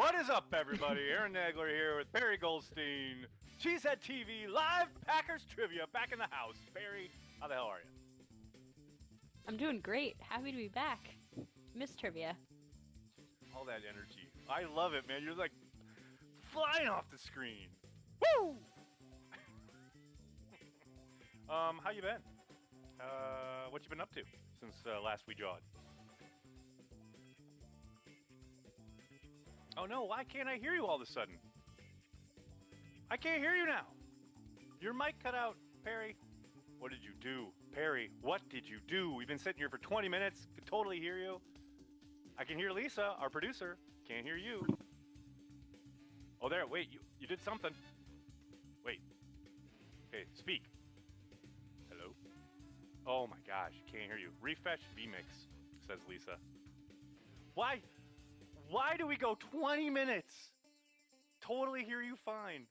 What is up, everybody? Aaron Nagler here with Perri Goldstein, CheeseheadTV live Packers trivia back in the house. Perri, how the hell are you? I'm doing great. Happy to be back. Miss trivia. All that energy. I love it, man. You're like flying off the screen. Woo! How you been? What you been up to since last we jawed? Oh no, why can't I hear you all of a sudden? I can't hear you now. Your mic cut out, Perri. What did you do? Perri, what did you do? We've been sitting here for 20 minutes. Could totally hear you. I can hear Lisa, our producer. Can't hear you. Oh, there. Wait, you did something. Wait. Okay, speak. Hello? Oh my gosh, can't hear you. Refresh vMix, says Lisa. Why do we go 20 minutes? Totally hear you fine.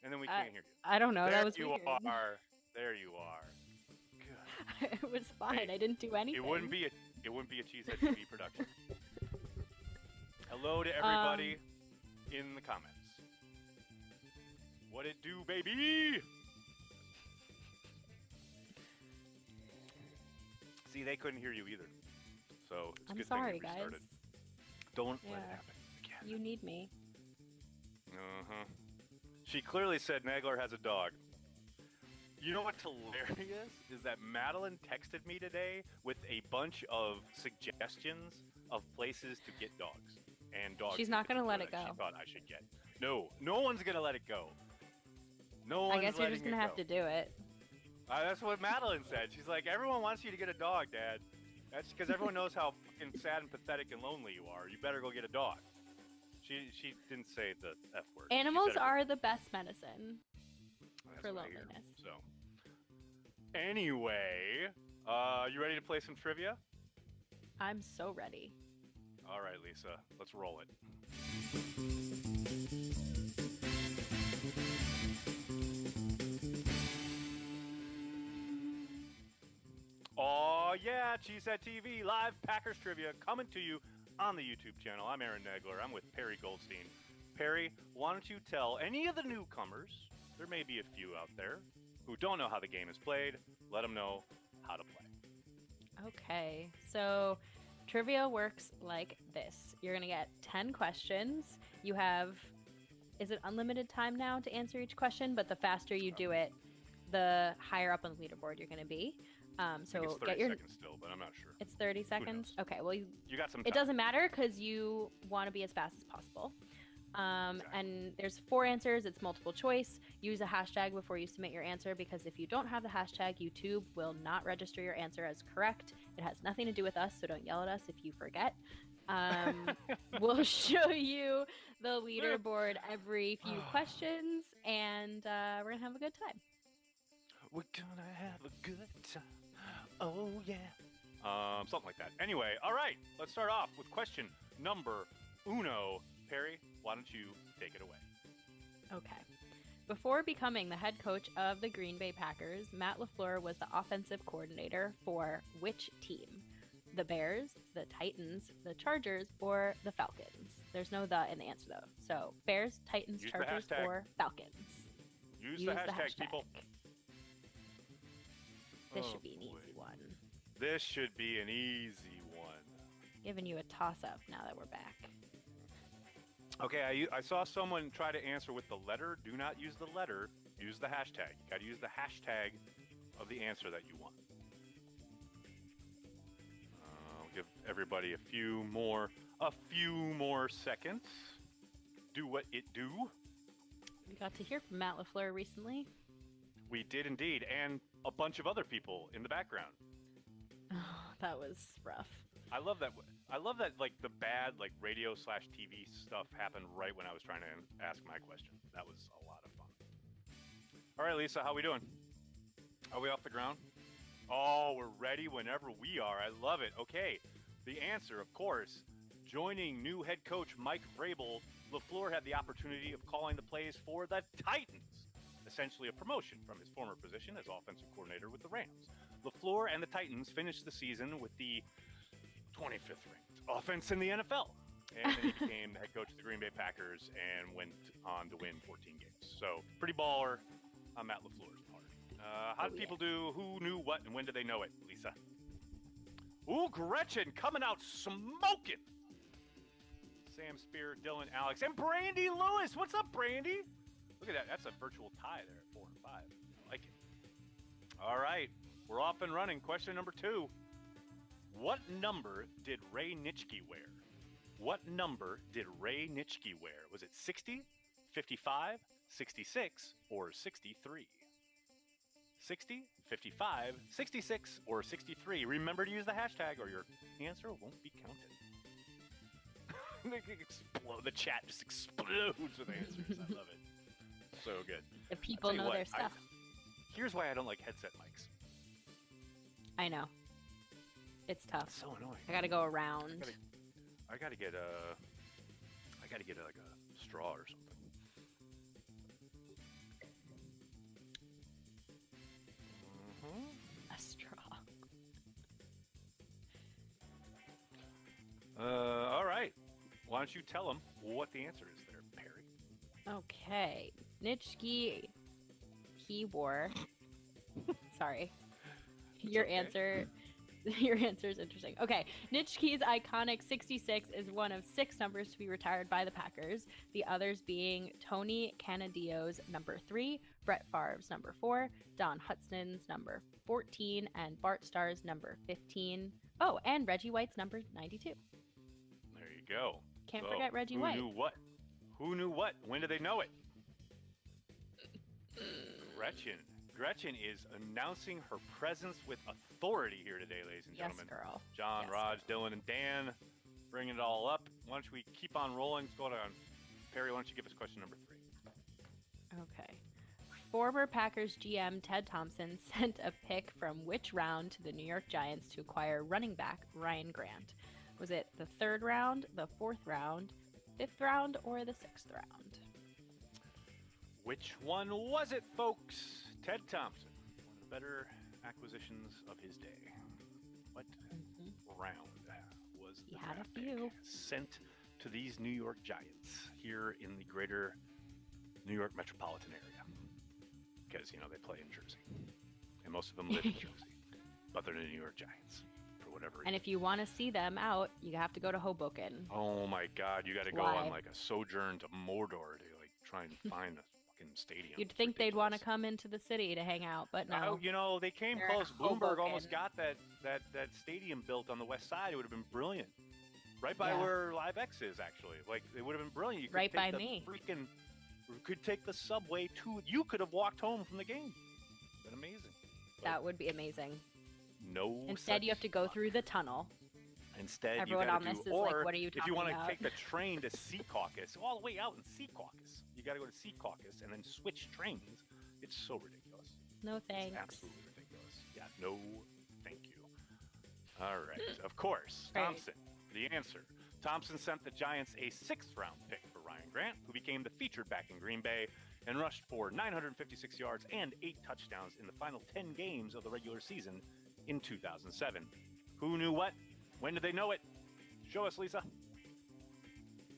And then we can't hear you. I don't know. There that was you weird. are. There you are. Good. It was fine. Hey, I didn't do anything. It wouldn't be a CheeseheadTV production. Hello to everybody in the comments. What it do, baby? See, they couldn't hear you either. So it's a good sorry, thing we restarted. guys. Don't let it happen again. You need me. Uh-huh. She clearly said Nagler has a dog. You know what's hilarious is that Madeline texted me today with a bunch of suggestions of places to get dogs and dogs. She's not going to let it go. She thought I should get. No one's going to let it go. No one's I guess you're just going to have to do it. That's what Madeline said. She's like, everyone wants you to get a dog, Dad. That's because everyone knows how fucking sad and pathetic and lonely you are. You better go get a dog. She didn't say the F word. Animals are the best medicine for loneliness. So, anyway, you ready to play some trivia? I'm so ready. All right, Lisa, let's roll it. Oh yeah, CheeseheadTV live Packers trivia coming to you on the YouTube channel. I'm Aaron Nagler. I'm with Perri Goldstein. Perri, why don't you tell any of the newcomers, there may be a few out there, who don't know how the game is played, let them know how to play. Okay, so trivia works like this. You're going to get 10 questions. You have, is it unlimited time now to answer each question? But the faster you do it, the higher up on the leaderboard you're going to be. So I think it's 30 seconds still, but I'm not sure. It's 30 seconds? Okay, well, you got some time. It doesn't matter because you want to be as fast as possible. Exactly. And there's 4 answers. It's multiple choice. Use a hashtag before you submit your answer because if you don't have the hashtag, YouTube will not register your answer as correct. It has nothing to do with us, so don't yell at us if you forget. We'll show you the leaderboard every few questions, and we're going to have a good time. We're gonna have a good time. Oh, yeah. Something like that. Anyway, all right. Let's start off with question number uno. Perri, why don't you take it away? Okay. Before becoming the head coach of the Green Bay Packers, Matt Lafleur was the offensive coordinator for which team? The Bears, the Titans, the Chargers, or the Falcons? There's no the in the answer, though. So, Bears, Titans, Chargers, or Falcons? Use the hashtag, people. This should be an easy one. This should be an easy one. Giving you a toss-up now that we're back. Okay, I saw someone try to answer with the letter. Do not use the letter. Use the hashtag. You got to use the hashtag of the answer that you want. I'll give everybody a few more seconds. Do what it do. We got to hear from Matt Lafleur recently. We did indeed, and a bunch of other people in the background. Oh, that was rough. I love that. Like the bad like radio/TV stuff happened right when I was trying to ask my question. That was a lot of fun. All right, Lisa, how we doing? Are we off the ground? Oh, we're ready whenever we are. I love it. Okay, the answer, of course, joining new head coach Mike Vrabel, Lafleur had the opportunity of calling the plays for the Titans. Essentially a promotion from his former position as offensive coordinator with the Rams. Lafleur and the Titans finished the season with the 25th ranked offense in the NFL. And then he became the head coach of the Green Bay Packers and went on to win 14 games. So pretty baller on Matt Lafleur's part. How did people do? Who knew what and when did they know it, Lisa? Ooh, Gretchen coming out smoking. Sam Spear, Dylan, Alex, and Brandy Lewis. What's up, Brandy? Look at that. That's a virtual tie there at 4 and 5. I like it. All right. We're off and running. Question number 2. What number did Ray Nitschke wear? What number did Ray Nitschke wear? Was it 60, 55, 66, or 63? 60, 55, 66, or 63. Remember to use the hashtag or your answer won't be counted. The chat just explodes with answers. I love it. So good. The people know their stuff. Here's why I don't like headset mics. I know. It's tough. It's so annoying. I gotta go around. I gotta get like a straw or something. A straw. All right. Why don't you tell them what the answer is there, Perri? Okay. Nitschke, he wore. Sorry. Your answer is interesting. Okay. Nitschke's iconic 66 is one of 6 numbers to be retired by the Packers. The others being Tony Canadio's number 3, Brett Favre's number 4, Don Hutson's number 14, and Bart Starr's number 15. Oh, and Reggie White's number 92. There you go. Can't forget Reggie White. Who knew what? Who knew what? When did they know it? Gretchen is announcing her presence with authority here today, ladies and gentlemen. Yes, girl. John, yes, Raj, girl. Dylan, and Dan bringing it all up. Why don't we keep on rolling? Let's go on. Perri, why don't you give us question number 3? Okay. Former Packers GM Ted Thompson sent a pick from which round to the New York Giants to acquire running back Ryan Grant? Was it the 3rd round, the 4th round, 5th round, or the 6th round? Which one was it, folks? Ted Thompson, one of the better acquisitions of his day. What round was the draft pick sent to these New York Giants here in the greater New York metropolitan area? Because, you know, they play in Jersey. And most of them live in Jersey. But they're the New York Giants. Whatever. And if you want to see them out, you have to go to Hoboken. Oh my God, you got to go on like a sojourn to Mordor to like try and find the fucking stadium. You'd think they'd want to come into the city to hang out, but no. You know, they came close. Bloomberg almost got that stadium built on the west side. It would have been brilliant. Right by where Live X is, actually. Like, it would have been brilliant. You could right take by me. Could take the subway to. You could have walked home from the game. Been amazing. That would be amazing. No. Instead, you have to go through the tunnel. Instead, everyone on this is like, "What are you talking about?" If you want to take the train to Secaucus, all the way out in Secaucus, you got to go to Secaucus and then switch trains. It's so ridiculous. No thanks. It's absolutely ridiculous. Yeah, no, thank you. All right, of course, Thompson. The answer. Thompson sent the Giants a 6th-round pick for Ryan Grant, who became the featured back in Green Bay and rushed for 956 yards and 8 touchdowns in the final 10 games of the regular season in 2007. Who knew what? When did they know it? Show us, Lisa.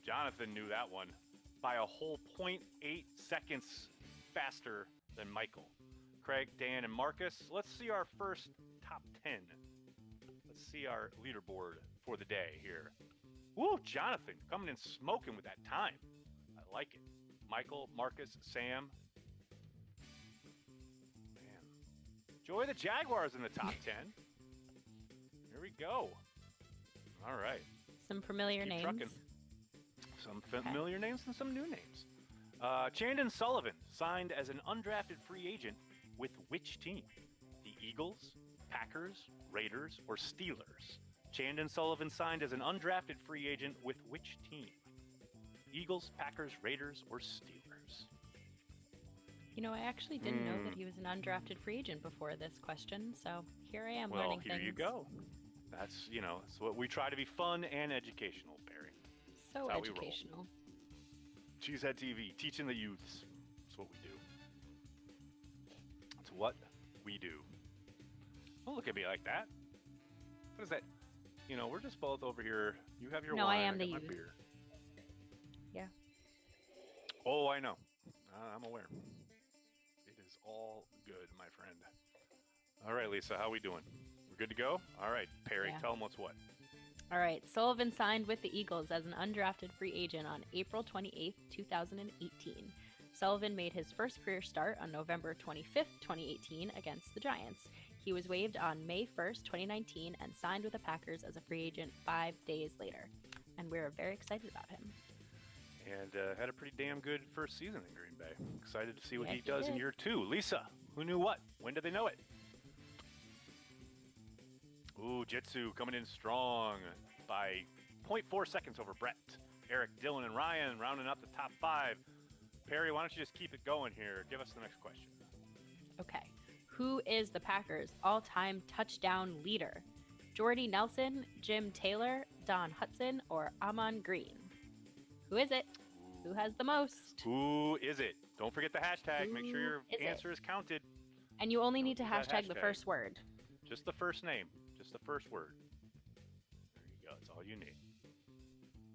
Jonathan knew that one by a whole 0.8 seconds faster than Michael. Craig, Dan, and Marcus. Let's see our first top 10. Let's see our leaderboard for the day here. Woo, Jonathan coming in smoking with that time. I like it. Michael, Marcus, Sam. Man. Joy the Jaguars in the top 10. Here we go. All right. Some familiar names. Trucking. Some familiar names and some new names. Chandon Sullivan signed as an undrafted free agent with which team? The Eagles, Packers, Raiders, or Steelers? Chandon Sullivan signed as an undrafted free agent with which team? Eagles, Packers, Raiders, or Steelers? You know, I actually didn't know that he was an undrafted free agent before this question, so here I am learning things. Well, here you go. That's, you know, it's what we try to be fun and educational, Perri. So educational. CheeseheadTV, teaching the youths. That's what we do. That's what we do. Don't look at me like that. What is that? we're just both over here. You have your No, wine. I am got the my youth. beer. Yeah. Oh, I know. I'm aware. It is all good, my friend. All right, Lisa, how we doing? We're good to go? All right, Perri, Yeah. tell them what's what. All right. Sullivan signed with the Eagles as an undrafted free agent on April 28th, 2018. Sullivan made his first career start on November 25th, 2018 against the Giants. He was waived on May 1st, 2019 and signed with the Packers as a free agent 5 days later. And we're very excited about him. And had a pretty damn good first season in Green Bay. Excited to see what Yeah, he does in did. year 2. Lisa, who knew what? When did they know it? Ooh, Jitsu coming in strong by 0.4 seconds over Brett. Eric, Dylan, and Ryan rounding up the top 5. Perri, why don't you just keep it going here? Give us the next question. Okay. Who is the Packers' all-time touchdown leader? Jordy Nelson, Jim Taylor, Don Hudson, or Amon Green? Who is it? Who has the most? Who is it? Don't forget the hashtag. Make sure Who your is it? answer is counted. And you only need to Don't lose that hashtag the hashtag. first word. Just the first name. Just the first word. There you go. That's all you need.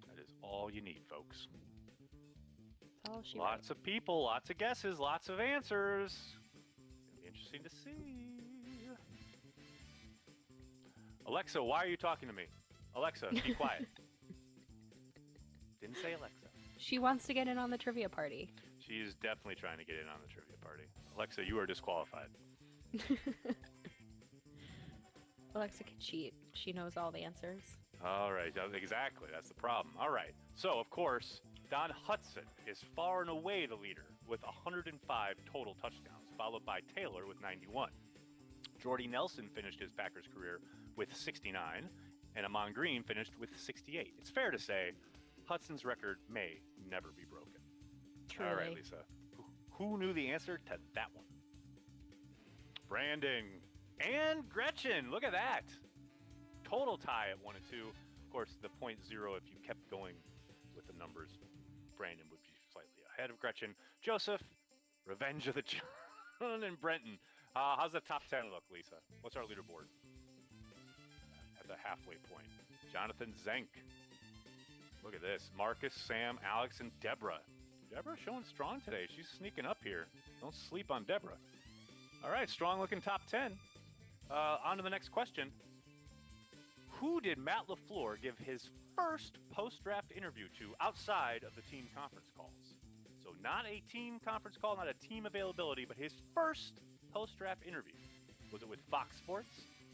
That is all you need, folks. That's all she Lots of people, lots of guesses, lots of answers. It's going to be interesting to see. Alexa, why are you talking to me? Alexa, be quiet. Didn't say Alexa. She wants to get in on the trivia party. She's definitely trying to get in on the trivia party. Alexa, you are disqualified. Alexa can cheat. She knows all the answers. All right, exactly. That's the problem. All right. So, of course, Don Hudson is far and away the leader with 105 total touchdowns, followed by Taylor with 91. Jordy Nelson finished his Packers career with 69, and Amon Green finished with 68. It's fair to say Hudson's record may never be broken. Truly. All right, Lisa. Who knew the answer to that one? Brandon and Gretchen. Look at that. Total tie at 1 and 2. Of course, the 0.0, if you kept going with the numbers, Brandon would be slightly ahead of Gretchen. Joseph, Revenge of the John, and Brenton. How's the top 10 look, Lisa? What's our leaderboard? At the halfway point. Jonathan Zenk. Look at this. Marcus, Sam, Alex, and Deborah. Deborah showing strong today. She's sneaking up here. Don't sleep on Deborah. All right, strong-looking top 10. On to the next question. Who did Matt Lafleur give his first post-draft interview to outside of the team conference calls? So not a team conference call, not a team availability, but his first post-draft interview. Was it with Fox Sports,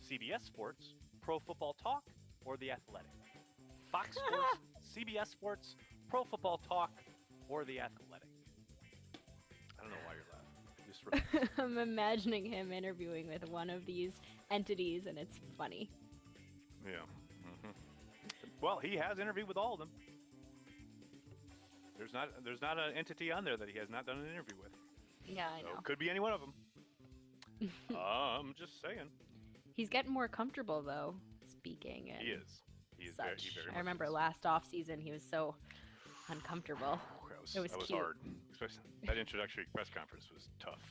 CBS Sports, Pro Football Talk, or The Athletic? Fox Sports, CBS Sports, Pro Football Talk, or The Athletic? I don't know why you're laughing. Just I'm imagining him interviewing with one of these entities, and it's funny. yeah. Well, he has interviewed with all of them. There's not an entity on there that he has not done an interview with. Yeah, I So know. it could be any one of them. I'm just saying. He's getting more comfortable, though, speaking and He is. He is such. very, he very I much remember is. last off season, he was so uncomfortable. That was It was cute. hard. Especially that introductory press conference was tough.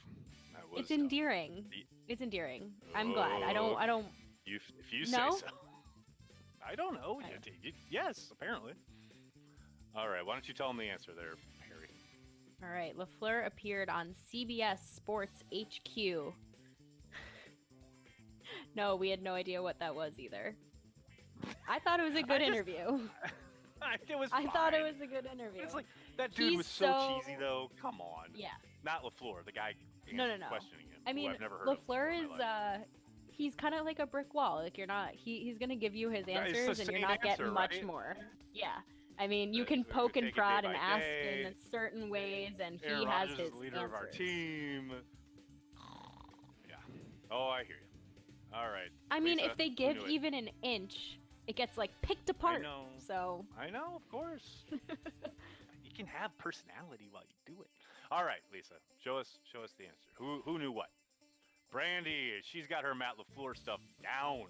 That was It's tough. endearing. The- It's endearing. I'm glad. I don't. If you No? say so. I don't know. Yes, apparently. All right. Why don't you tell him the answer there, Perri? All right. Lafleur appeared on CBS Sports HQ. No, we had no idea what that was either. I thought it was a good interview. It was. I thought it fine. was a good interview. It's like that dude He's was so so- cheesy, though. Come on. Yeah. Not Lafleur, the guy. No. Questioning him. I who mean, I've never heard of before Lafleur in is my life. he's kind of like a brick wall. Like he's gonna give you his Yeah, it's the answers, and you're same not getting answer, much right? more. Yeah. I mean, you Right, can so we poke and take it day prod and by ask day. in certain ways, and he Aaron has Rodgers his is the leader answers. of our team. Yeah. Oh, I hear you. All right. I mean, Lisa, if they who give knew it? even an inch, it gets like picked apart. know. So I know, of course. You can have personality while you do it. All right, Lisa, show us the answer. Who knew what? Brandy, she's got her Matt Lafleur stuff down.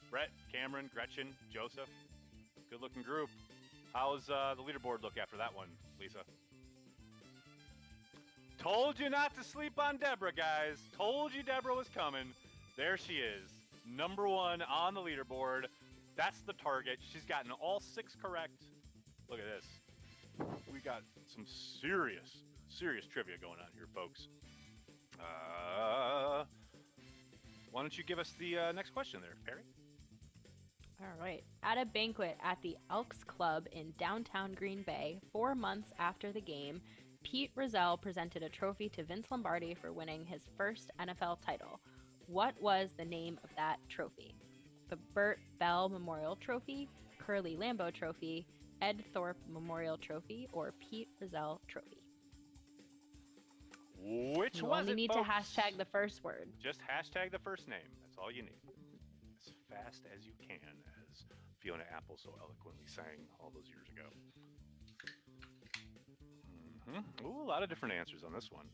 Brett, Cameron, Gretchen, Joseph, good-looking group. How's the leaderboard look after that one, Lisa? Told you not to sleep on Deborah, guys. Told you Deborah was coming. There she is, number 1 on the leaderboard. That's the target. She's gotten all 6 correct. Look at this. We got some serious trivia going on here, folks. Why don't you give us the next question there, Perri? All right. At a banquet at the Elks Club in downtown Green Bay, 4 months after the game, Pete Rozelle presented a trophy to Vince Lombardi for winning his first NFL title. What was the name of that trophy? The Burt Bell Memorial Trophy, Curly Lambeau Trophy, Ed Thorpe Memorial Trophy, or Pete Rozelle Trophy? Which You was only it, need folks? to hashtag the first word. Just hashtag the first name. That's all you need. As fast as you can, as Fiona Apple so eloquently sang all those years ago. Ooh, a lot of different answers on this one.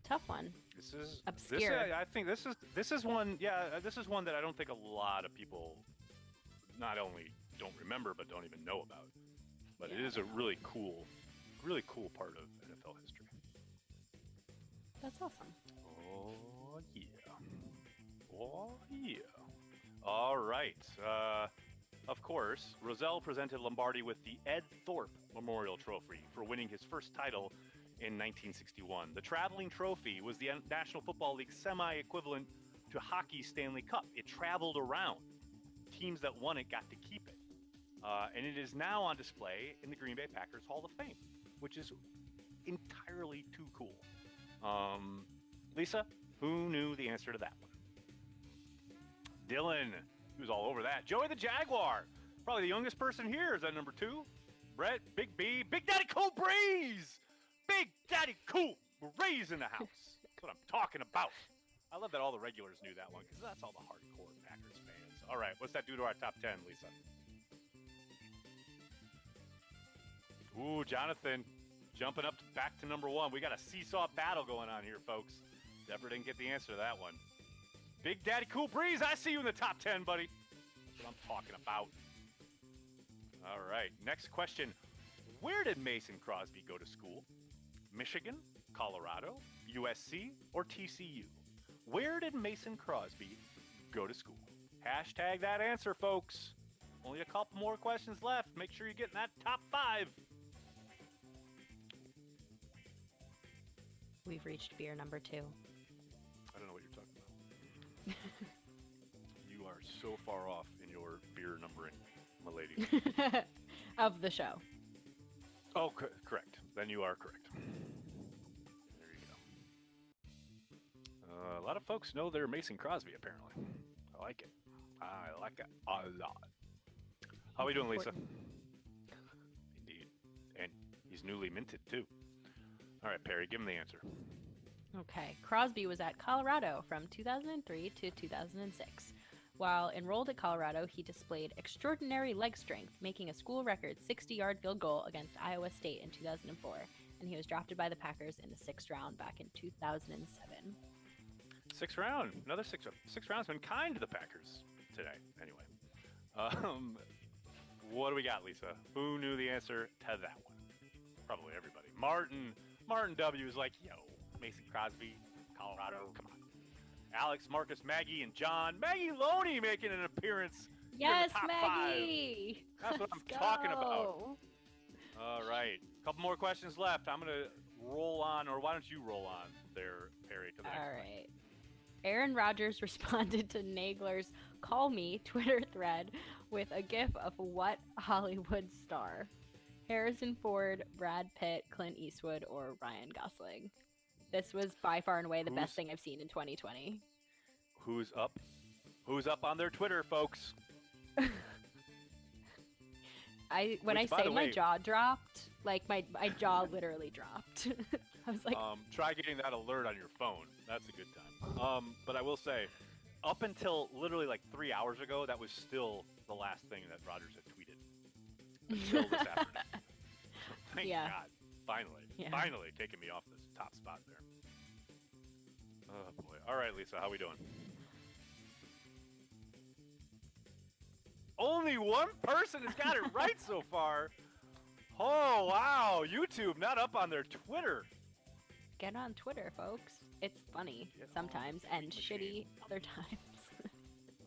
Tough one. This is obscure. I think this is one. Yeah, this is one that I don't think a lot of people not only don't remember but don't even know about. But it is a really cool part of NFL history. That's awesome. Oh yeah. Oh yeah. All right. Of course, Rozelle presented Lombardi with the Ed Thorpe Memorial Trophy for winning his first title in 1961. The traveling trophy was the National Football League semi-equivalent to hockey's Stanley Cup. It traveled around. Teams that won it got to keep it. And it is now on display in the Green Bay Packers Hall of Fame, which is entirely too cool. Lisa, who knew the answer to that one? Dylan, he was all over that. Joey the Jaguar, probably the youngest person here, is that number 2. Brett, Big B, Big Daddy Cool Breeze! Big Daddy Cool Breeze in the house. That's what I'm talking about. I love that all the regulars knew that one, because that's all the hardcore Packers fans. All right, what's that do to our top 10, Lisa? Ooh, Jonathan, jumping up back to number 1. We got a seesaw battle going on here, folks. Deborah didn't get the answer to that one. Big Daddy Cool Breeze, I see you in the top 10, buddy. That's what I'm talking about. All right, next question. Where did Mason Crosby go to school? Michigan, Colorado, USC, or TCU? Where did Mason Crosby go to school? Hashtag that answer, folks. Only a couple more questions left. Make sure you get in that top 5. We've reached beer number 2. I don't know what you're talking about. You are so far off in your beer numbering, my lady. Of the show. Oh, correct. Then you are correct. There you go. A lot of folks know they're Mason Crosby, apparently. I like it. I like it a lot. How are we doing, Lisa? Indeed. And he's newly minted, too. All right, Perri, give him the answer. Okay. Crosby was at Colorado from 2003 to 2006. While enrolled at Colorado, he displayed extraordinary leg strength, making a school record 60-yard field goal against Iowa State in 2004, and he was drafted by the Packers in the 6th round back in 2007. 6th round. Another 6 rounds been kind to the Packers today. Anyway. What do we got, Lisa? Who knew the answer to that one? Probably everybody. Martin W. is like, yo, Mason Crosby, Colorado, come on. Alex, Marcus, Maggie, and John. Maggie Loney making an appearance. Yes, in the top Maggie! 5. That's what I'm talking about. All right. A couple more questions left. I'm going to roll on, or why don't you roll on there, Perri, to the next All one. right. Aaron Rodgers responded to Nagler's Call Me Twitter thread with a gif of what Hollywood star? Harrison Ford, Brad Pitt, Clint Eastwood, or Ryan Gosling? This was by far and away the best thing I've seen in 2020. Who's up? Who's up on their Twitter, folks? When I say my jaw dropped, like my jaw literally dropped. I was like, try getting that alert on your phone. That's a good time. But I will say, up until literally like 3 hours ago, that was still the last thing that Rodgers had tweeted until this afternoon. Thank God. Finally taking me off this top spot there. Oh boy. All right, Lisa, how we doing? Only one person has got it right so far. Oh, wow. YouTube not up on their Twitter. Get on Twitter, folks. It's funny sometimes and shitty other times.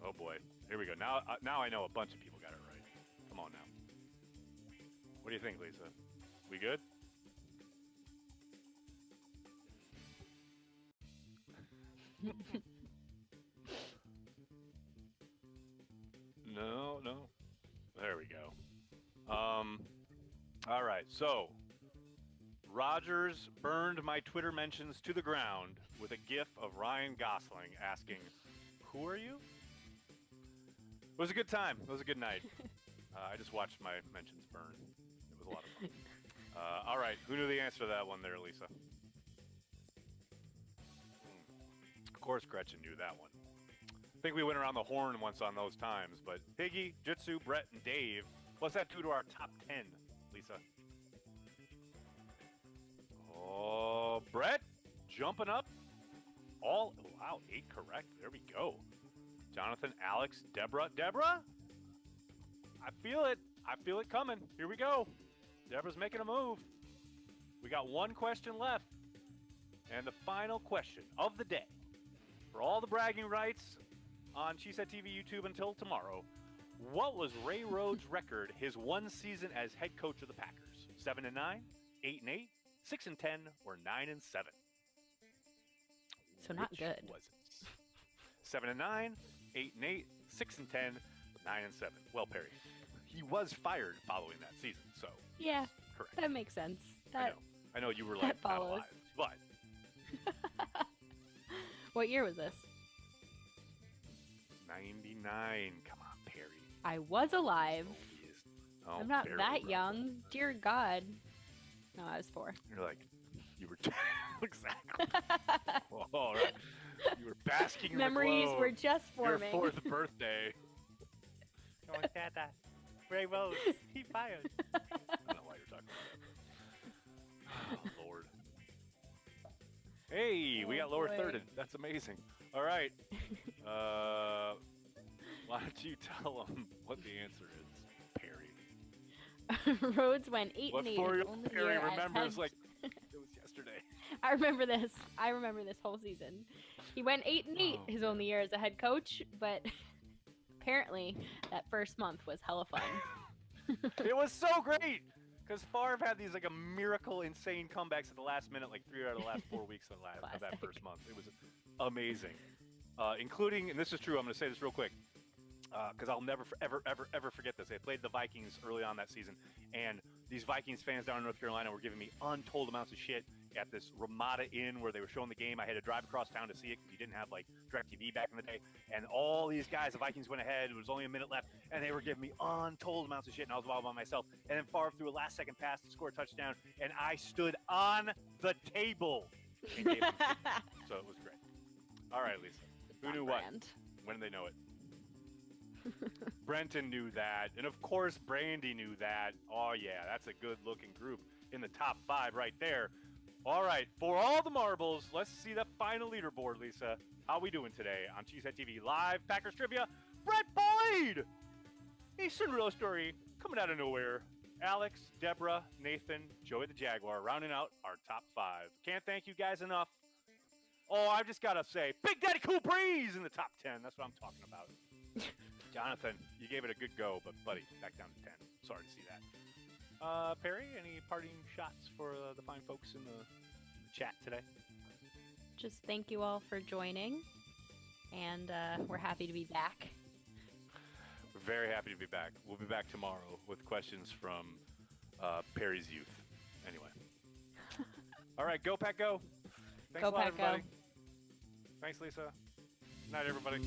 Oh boy. Here we go. Now I know a bunch of people got it right. Come on now. What do you think, Lisa? We good? No. There we go. All right. So, Rodgers burned my Twitter mentions to the ground with a gif of Ryan Gosling asking, "Who are you?" It was a good time. It was a good night. I just watched my mentions burn. It was a lot of fun. All right. Who knew the answer to that one there, Lisa? Of course, Gretchen knew that one. I think we went around the horn once on those times, but Higgy, Jitsu, Brett, and Dave, what's that do to our top 10, Lisa? Oh, Brett, jumping up. Wow, 8 correct. There we go. Jonathan, Alex, Deborah. I feel it. I feel it coming. Here we go. Deborah's making a move. We got one question left. And the final question of the day. For all the bragging rights on CheeseheadTV YouTube until tomorrow, what was Ray Rhodes' record his one season as head coach of the Packers? 7-9, 8-8, 6-10, or 9-7? So not Which good. was it? 7-9, 8-8, 6-10, 9-7. Well, Perri, he was fired following that season, so Yeah, correct. that makes sense. I know you were that like not follows. alive, but What year was this? 99. Come on, Perri. I was alive. Oh, I'm not barely that relevant. young. Dear God. No, I was 4. You're like, you were exactly. Well, all right. You were basking in Memories the glow. were just forming. Your 4th birthday. Oh, Dada. Ray Rhodes. He fired. I don't know why you're talking about that. Oh, Lord. Hey, we Oh, got lower boy. thirded. That's amazing. All right. Why don't you tell them what the answer is, Perri? Rhodes went 8-8. What his 4-year-old only Perri year as remembers head- like it was yesterday. I remember this. I remember this whole season. He went 8-8 Oh, his only year as a head coach, but apparently that first month was hella fun. It was so great because Favre had these like a miracle, insane comebacks at the last minute, like 3 out of the last 4 weeks of that Classic. first month. It was amazing, including, and this is true. I'm going to say this real quick because I'll never, ever forget this. They played the Vikings early on that season, and these Vikings fans down in North Carolina were giving me untold amounts of shit at this Ramada Inn where they were showing the game. I had to drive across town to see it because you didn't have like DirecTV back in the day. And all these guys, the Vikings went ahead. It was only a minute left, and they were giving me untold amounts of shit, and I was all by myself. And then Favre threw a last-second pass to score a touchdown, and I stood on the table and gave them shit. So it was great. All right, Lisa. Who knew what? Brand. When did they know it? Brenton knew that, and of course Brandy knew that. Oh yeah, that's a good-looking group in the top 5 right there. All right, for all the marbles, let's see the final leaderboard, Lisa. How we doing today on CheeseheadTV Live Packers Trivia? Brett Boyd! A Cinderella story coming out of nowhere. Alex, Deborah, Nathan, Joey the Jaguar rounding out our top 5. Can't thank you guys enough. Oh, I've just got to say, Big Daddy Cool Breeze in the top 10. That's what I'm talking about. Jonathan, you gave it a good go, but buddy, back down to 10. Sorry to see that. Perri, any parting shots for the fine folks in the chat today? Just thank you all for joining, and we're happy to be back. We're very happy to be back. We'll be back tomorrow with questions from Perri's youth. Anyway. All right, go Pack Go. Thanks Go a lot, Pack Go. everybody. Thanks, Lisa. Good night, everybody.